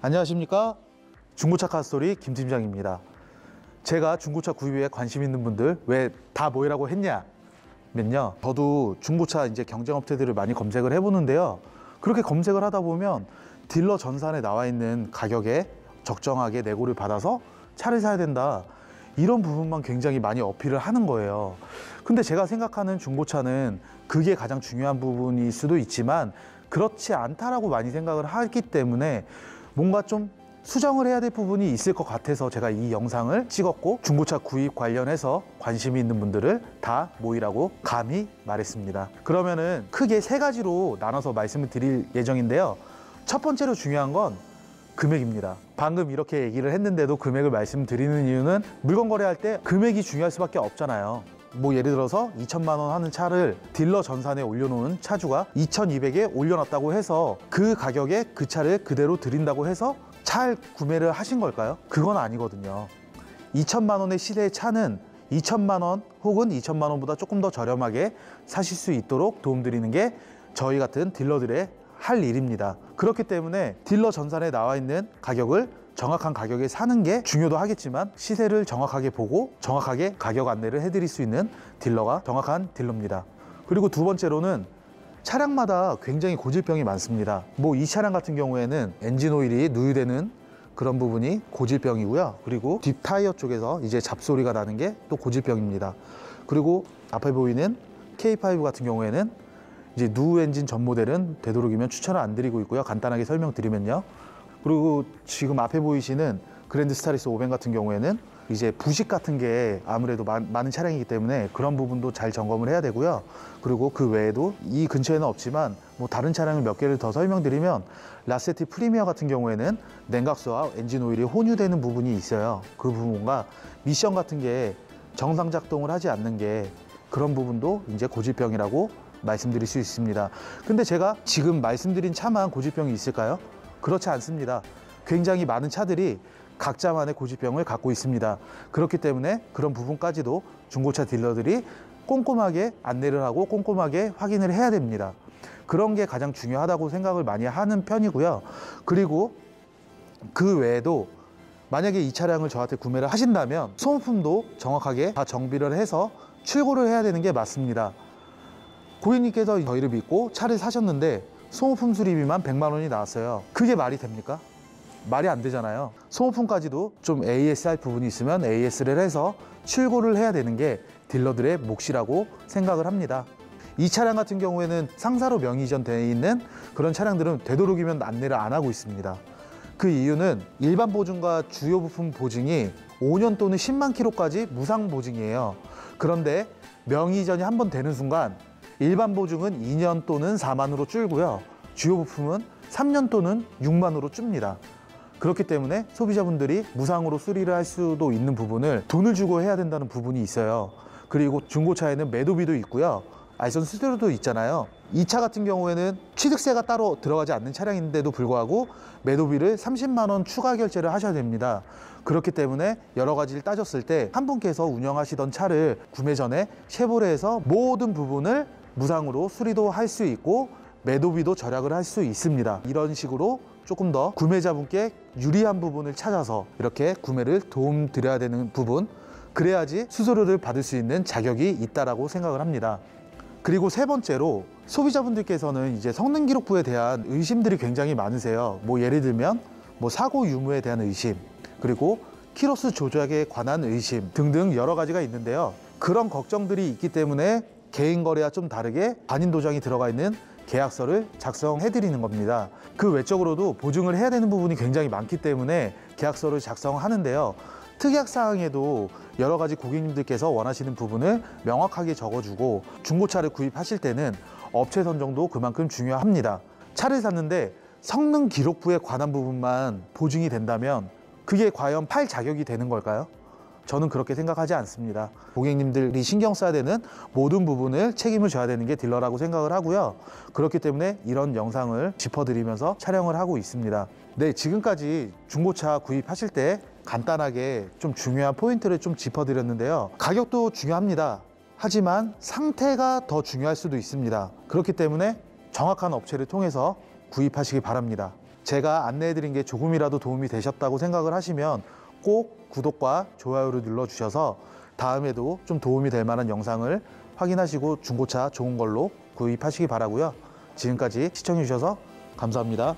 안녕하십니까, 중고차 카스토리 김 팀장입니다. 제가 중고차 구입에 관심 있는 분들 왜 다 모이라고 했냐면요, 저도 중고차 이제 경쟁업체들을 많이 검색을 해보는데요, 그렇게 검색을 하다 보면 딜러 전산에 나와 있는 가격에 적정하게 내고를 받아서 차를 사야 된다, 이런 부분만 굉장히 많이 어필을 하는 거예요. 근데 제가 생각하는 중고차는 그게 가장 중요한 부분일 수도 있지만 그렇지 않다라고 많이 생각을 하기 때문에 뭔가 좀 수정을 해야 될 부분이 있을 것 같아서 제가 이 영상을 찍었고, 중고차 구입 관련해서 관심이 있는 분들을 다 모이라고 감히 말했습니다. 그러면은 크게 세 가지로 나눠서 말씀을 드릴 예정인데요, 첫 번째로 중요한 건 금액입니다. 방금 이렇게 얘기를 했는데도 금액을 말씀드리는 이유는 물건 거래할 때 금액이 중요할 수밖에 없잖아요. 뭐 예를 들어서 2천만 원 하는 차를 딜러 전산에 올려놓은 차주가 2,200에 올려놨다고 해서 그 가격에 그 차를 그대로 드린다고 해서 차 구매를 하신 걸까요? 그건 아니거든요. 2천만 원의 시세의 차는 2천만 원 혹은 2천만 원보다 조금 더 저렴하게 사실 수 있도록 도움드리는 게 저희 같은 딜러들의 할 일입니다. 그렇기 때문에 딜러 전산에 나와 있는 가격을 정확한 가격에 사는 게 중요도 하겠지만, 시세를 정확하게 보고 정확하게 가격 안내를 해드릴 수 있는 딜러가 정확한 딜러입니다. 그리고 두 번째로는 차량마다 굉장히 고질병이 많습니다. 뭐 이 차량 같은 경우에는 엔진 오일이 누유되는 그런 부분이 고질병이고요. 그리고 뒷 타이어 쪽에서 이제 잡소리가 나는 게 또 고질병입니다. 그리고 앞에 보이는 K5 같은 경우에는 이제 누 엔진 전 모델은 되도록이면 추천을 안 드리고 있고요. 간단하게 설명드리면요, 그리고 지금 앞에 보이시는 그랜드 스타리스 500 같은 경우에는 이제 부식 같은 게 아무래도 많은 차량이기 때문에 그런 부분도 잘 점검을 해야 되고요. 그리고 그 외에도 이 근처에는 없지만 뭐 다른 차량을 몇 개를 더 설명드리면, 라세티 프리미어 같은 경우에는 냉각수와 엔진 오일이 혼유되는 부분이 있어요. 그 부분과 미션 같은 게 정상 작동을 하지 않는 게, 그런 부분도 이제 고질병이라고 말씀드릴 수 있습니다. 근데 제가 지금 말씀드린 차만 고질병이 있을까요? 그렇지 않습니다. 굉장히 많은 차들이 각자만의 고질병을 갖고 있습니다. 그렇기 때문에 그런 부분까지도 중고차 딜러들이 꼼꼼하게 안내를 하고 꼼꼼하게 확인을 해야 됩니다. 그런 게 가장 중요하다고 생각을 많이 하는 편이고요. 그리고 그 외에도 만약에 이 차량을 저한테 구매를 하신다면 소모품도 정확하게 다 정비를 해서 출고를 해야 되는 게 맞습니다. 고객님께서 저희를 믿고 차를 사셨는데 소모품 수리비만 100만 원이 나왔어요. 그게 말이 됩니까? 말이 안 되잖아요. 소모품까지도 좀 AS 할 부분이 있으면 AS를 해서 출고를 해야 되는 게 딜러들의 몫이라고 생각을 합니다. 이 차량 같은 경우에는 상사로 명의 이전되어 있는 그런 차량들은 되도록이면 안내를 안 하고 있습니다. 그 이유는 일반 보증과 주요 부품 보증이 5년 또는 10만 킬로까지 무상 보증이에요. 그런데 명의 이전이 한 번 되는 순간 일반 보증은 2년 또는 4만으로 줄고요, 주요 부품은 3년 또는 6만으로 줍니다. 그렇기 때문에 소비자분들이 무상으로 수리를 할 수도 있는 부분을 돈을 주고 해야 된다는 부분이 있어요. 그리고 중고차에는 매도비도 있고요, 알선 수수료도 있잖아요. 이 차 같은 경우에는 취득세가 따로 들어가지 않는 차량인데도 불구하고 매도비를 30만 원 추가 결제를 하셔야 됩니다. 그렇기 때문에 여러 가지를 따졌을 때 한 분께서 운영하시던 차를 구매 전에 쉐보레에서 모든 부분을 무상으로 수리도 할 수 있고 매도비도 절약을 할 수 있습니다. 이런 식으로 조금 더 구매자분께 유리한 부분을 찾아서 이렇게 구매를 도움 드려야 되는 부분, 그래야지 수수료를 받을 수 있는 자격이 있다라고 생각을 합니다. 그리고 세 번째로, 소비자분들께서는 이제 성능 기록부에 대한 의심들이 굉장히 많으세요. 뭐 예를 들면 뭐 사고 유무에 대한 의심, 그리고 키로수 조작에 관한 의심 등등 여러 가지가 있는데요, 그런 걱정들이 있기 때문에 개인 거래와 좀 다르게 반인 도장이 들어가 있는 계약서를 작성해 드리는 겁니다. 그 외적으로도 보증을 해야 되는 부분이 굉장히 많기 때문에 계약서를 작성하는데요, 특약 사항에도 여러 가지 고객님들께서 원하시는 부분을 명확하게 적어주고, 중고차를 구입하실 때는 업체 선정도 그만큼 중요합니다. 차를 샀는데 성능 기록부에 관한 부분만 보증이 된다면 그게 과연 팔 자격이 되는 걸까요? 저는 그렇게 생각하지 않습니다. 고객님들이 신경 써야 되는 모든 부분을 책임을 져야 되는 게 딜러라고 생각을 하고요. 그렇기 때문에 이런 영상을 짚어드리면서 촬영을 하고 있습니다. 네, 지금까지 중고차 구입하실 때 간단하게 좀 중요한 포인트를 좀 짚어드렸는데요. 가격도 중요합니다. 하지만 상태가 더 중요할 수도 있습니다. 그렇기 때문에 정확한 업체를 통해서 구입하시기 바랍니다. 제가 안내해드린 게 조금이라도 도움이 되셨다고 생각을 하시면 꼭 구독과 좋아요를 눌러주셔서 다음에도 좀 도움이 될 만한 영상을 확인하시고 중고차 좋은 걸로 구입하시기 바라고요. 지금까지 시청해주셔서 감사합니다.